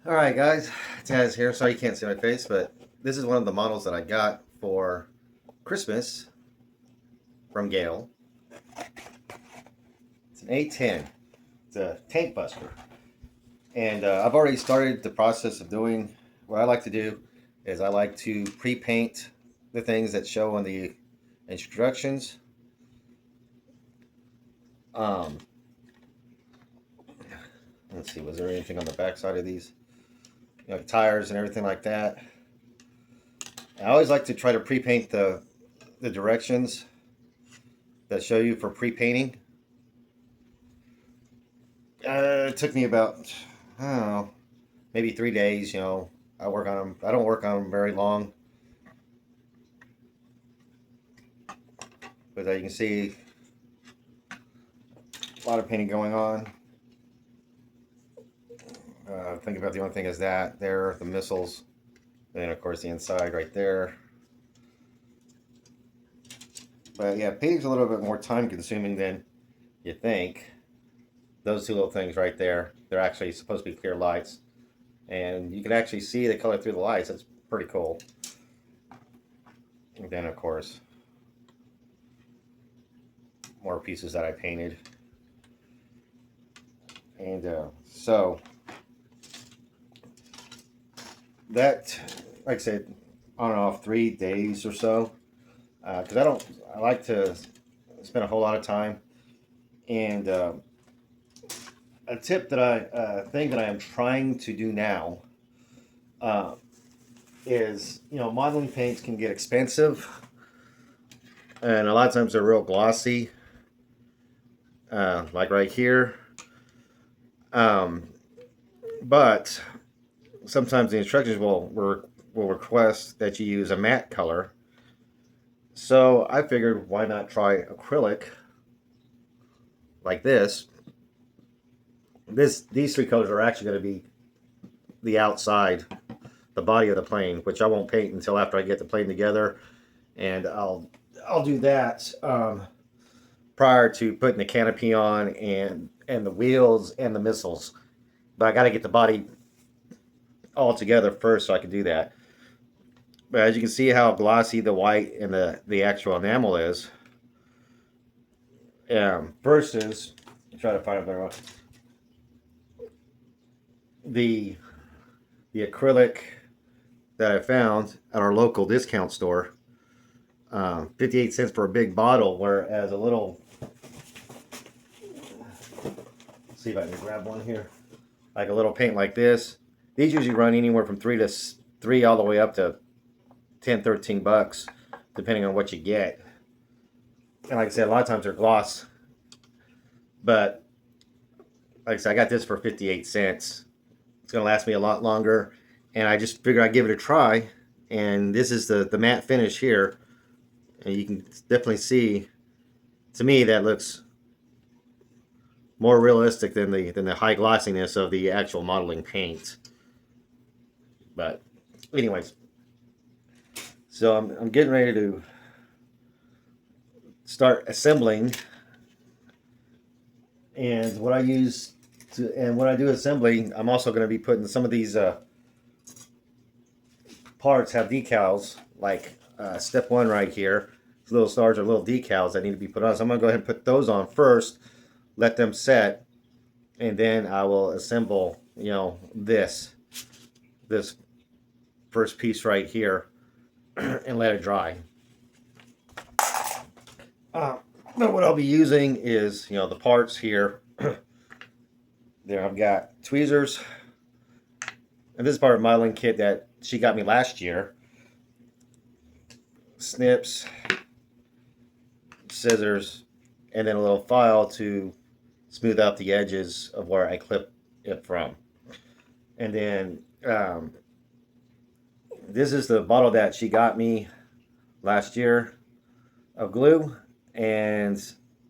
Alright guys, Taz here. Sorry you can't see my face, but this is one of the models that I got for Christmas from Gale. It's an A10. It's a tank buster. And I've already started the process of doing what I like to do is I like to pre-paint the things that show on the instructions. Um, let's see, was there anything on the back side of these? Tires and everything like that. I always like to try to pre-paint the directions that show you for pre-painting. It took me about, I don't know, maybe 3 days. I work on them. I don't work on them very long, but you can see a lot of painting going on. Think about the only thing is that there, the missiles, and then of course the inside right there. But yeah, painting's a little bit more time consuming than you think. Those two little things right there, they're actually supposed to be clear lights. And you can actually see the color through the lights. That's pretty cool. And then, of course, more pieces that I painted. And so, that, like I said, on and off 3 days or so. Because I like to spend a whole lot of time. And a tip thing that I am trying to do now is, modeling paints can get expensive, and a lot of times they're real glossy, like right here. Um, but sometimes the instructions will request that you use a matte color. So I figured, why not try acrylic like this? These three colors are actually going to be the outside, the body of the plane, which I won't paint until after I get the plane together, and I'll do that prior to putting the canopy on and the wheels and the missiles. But I got to get the body all together first so I can do that. But as you can see how glossy the white and the actual enamel is, versus, try to find a better one, the acrylic that I found at our local discount store, 58 cents for a big bottle, whereas a little, let's see if I can grab one here, like a little paint like this, these usually run anywhere from three all the way up to 10, 13 bucks, depending on what you get. And like I said, a lot of times they're gloss, but like I said, I got this for 58 cents. It's going to last me a lot longer, and I just figured I'd give it a try. And this is the matte finish here, and you can definitely see, to me, that looks more realistic than the high glossiness of the actual modeling paint. But anyways, so I'm getting ready to start assembling, and what I do assembly, I'm also going to be putting some of these parts have decals, like step one right here. These little stars are little decals that need to be put on. So I'm going to go ahead and put those on first, let them set, and then I will assemble, this first piece right here and let it dry. But what I'll be using is, the parts here. There I've got tweezers, and this is part of my modeling kit that she got me last year. Snips, scissors, and then a little file to smooth out the edges of where I clip it from. And then this is the bottle that she got me last year of glue, and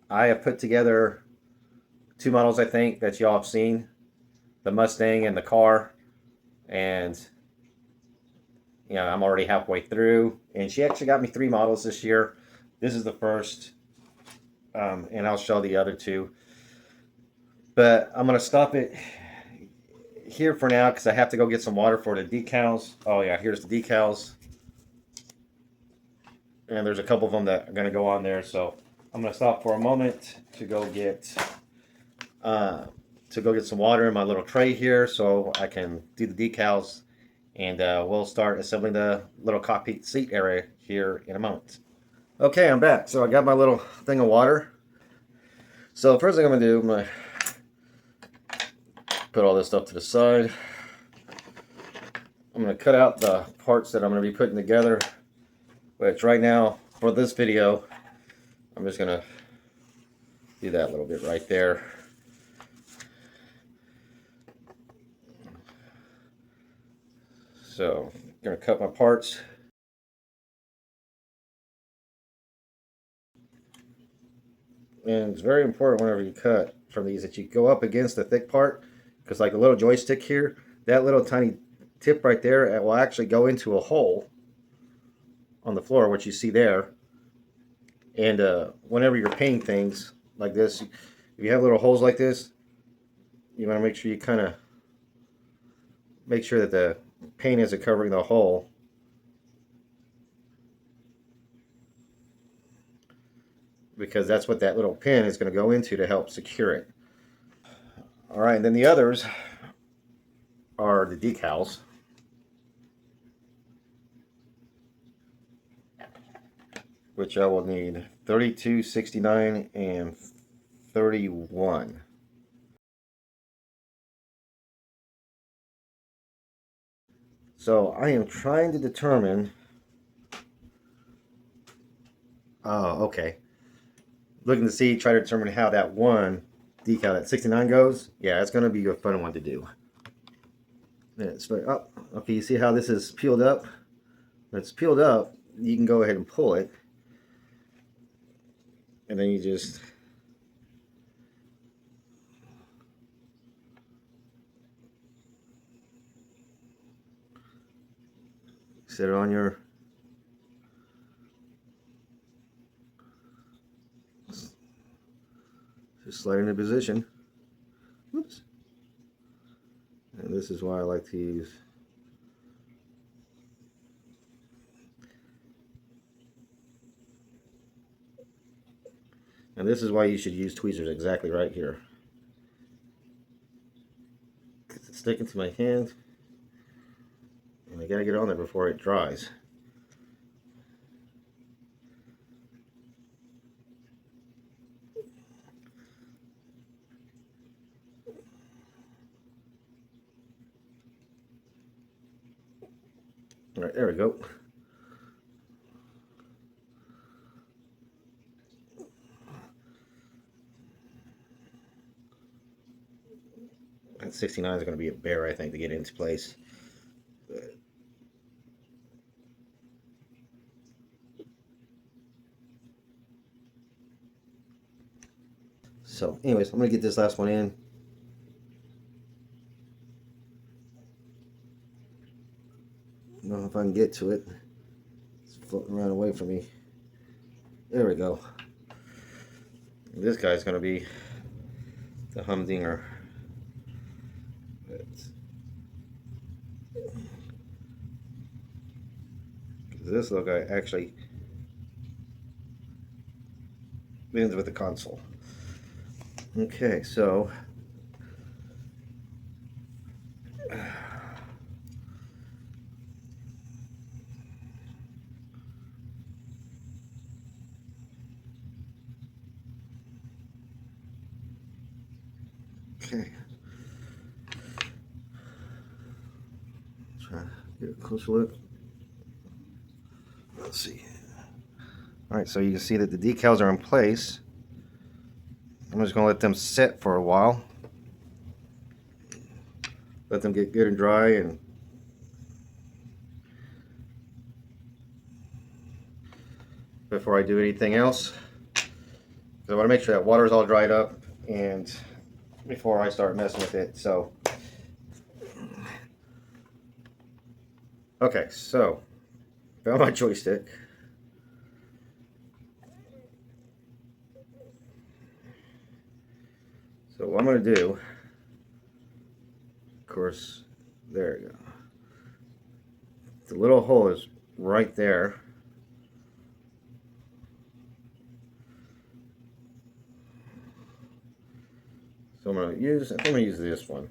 I have put together two models, I think, that y'all have seen, the Mustang and the car. And I'm already halfway through, and she actually got me 3 models this year. This is the first, and I'll show the other two. But I'm going to stop it here for now because I have to go get some water for the decals. Oh yeah, here's the decals. And there's a couple of them that are going to go on there. So I'm going to stop for a moment to go get some water in my little tray here so I can do the decals. And we'll start assembling the little cockpit seat area here in a moment. Okay, I'm back. So I got my little thing of water. So first thing I'm going to do, I'm going to put all this stuff to the side. I'm going to cut out the parts that I'm going to be putting together, which right now, for this video, I'm just going to do that little bit right there. So I'm going to cut my parts. And it's very important whenever you cut from these that you go up against the thick part, because like a little joystick here, that little tiny tip right there, it will actually go into a hole on the floor, which you see there. And whenever you're painting things like this, if you have little holes like this, you want to make sure you kind of make sure that the paint isn't covering the hole. Because that's what that little pin is going to go into to help secure it. All right, and then the others are the decals. Which I will need 32, 69, and 31. So I am trying to determine. Oh, okay. Looking to see, try to determine how that one decal, that 69 goes. Yeah, it's going to be a fun one to do. It's like, oh, okay, you see how this is peeled up? When it's peeled up, you can go ahead and pull it. And then you just set it on your just slide into position. Oops. And this is why I like to use and this is why you should use tweezers exactly right here. Because it's sticking to my hand. And I gotta get on there before it dries. All right, there we go. That 69 is going to be a bear, I think, to get into place. So, anyways, I'm going to get this last one in. I don't know if I can get to it. It's floating around away from me. There we go. This guy's going to be the humdinger. This little guy actually ends with the console. Okay, so okay. Try to get a closer look. Let's see. All right, so you can see that the decals are in place. I'm just going to let them set for a while. Let them get good and dry, and before I do anything else, I want to make sure that water is all dried up and before I start messing with it. So okay, so found my joystick. So what I'm going to do, of course, there you go. The little hole is right there. So I think I'm gonna use this one.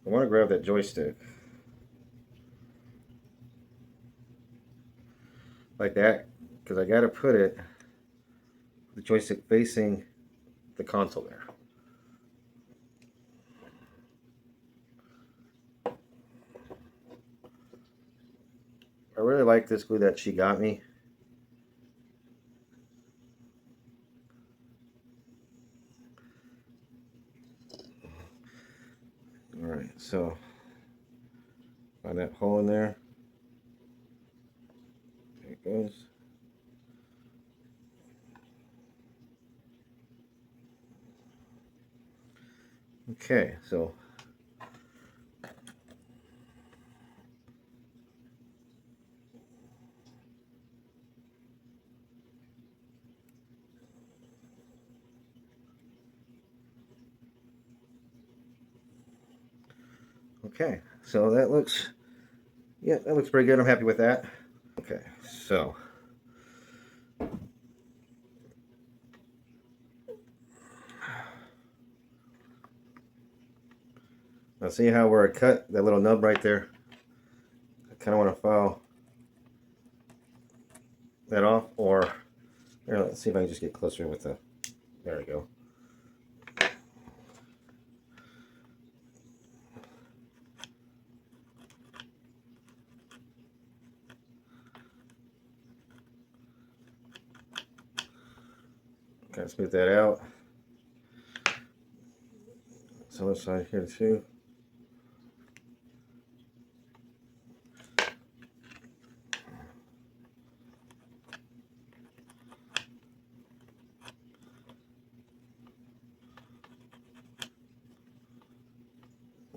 I want to grab that joystick. Like that, because I got to put it, the joystick facing the console there. I really like this glue that she got me. Alright, so find that hole in there. There it goes. Okay, so okay, so that looks, yeah, that looks pretty good. I'm happy with that. Okay, so now see how where I cut that little nub right there? I kind of want to file that off, or here, let's see if I can just get closer with the, there we go. Kind of smooth that out. So this side here too.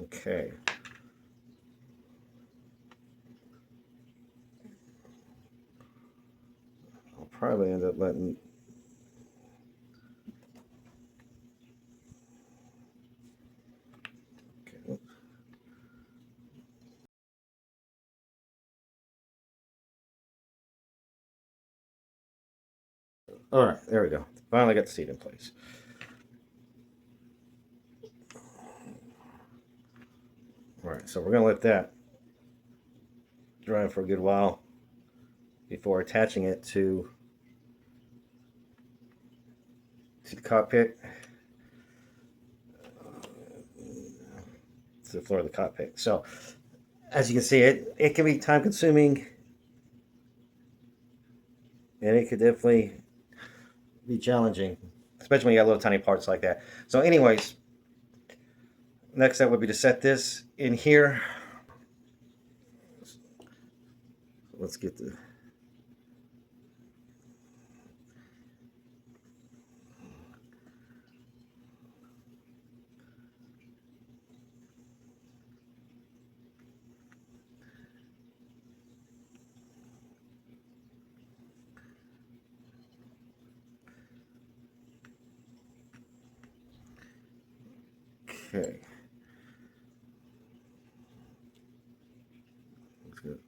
Okay. I'll probably end up letting, okay. All right, there we go. Finally got the seat in place. All right, so we're gonna let that dry for a good while before attaching it to the cockpit, to the floor of the cockpit. So as you can see, it can be time consuming, and it could definitely be challenging, especially when you got little tiny parts like that. So anyways, next step would be to set this in here. Let's get the, okay. That's good.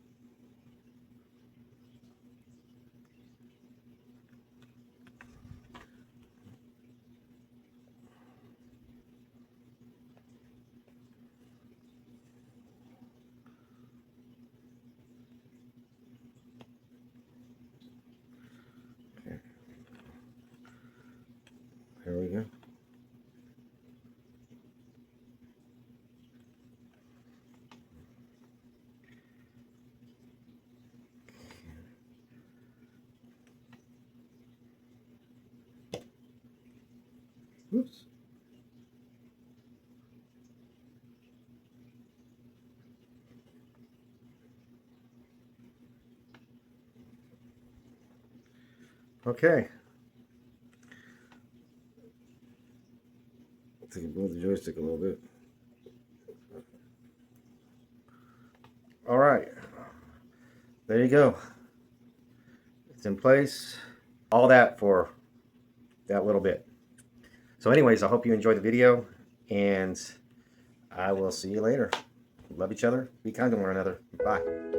Okay. There we go. Oops. Okay. I think move the joystick a little bit. All right. There you go. It's in place. All that for that little bit. So anyways, I hope you enjoyed the video, and I will see you later. Love each other. Be kind to one another. Bye.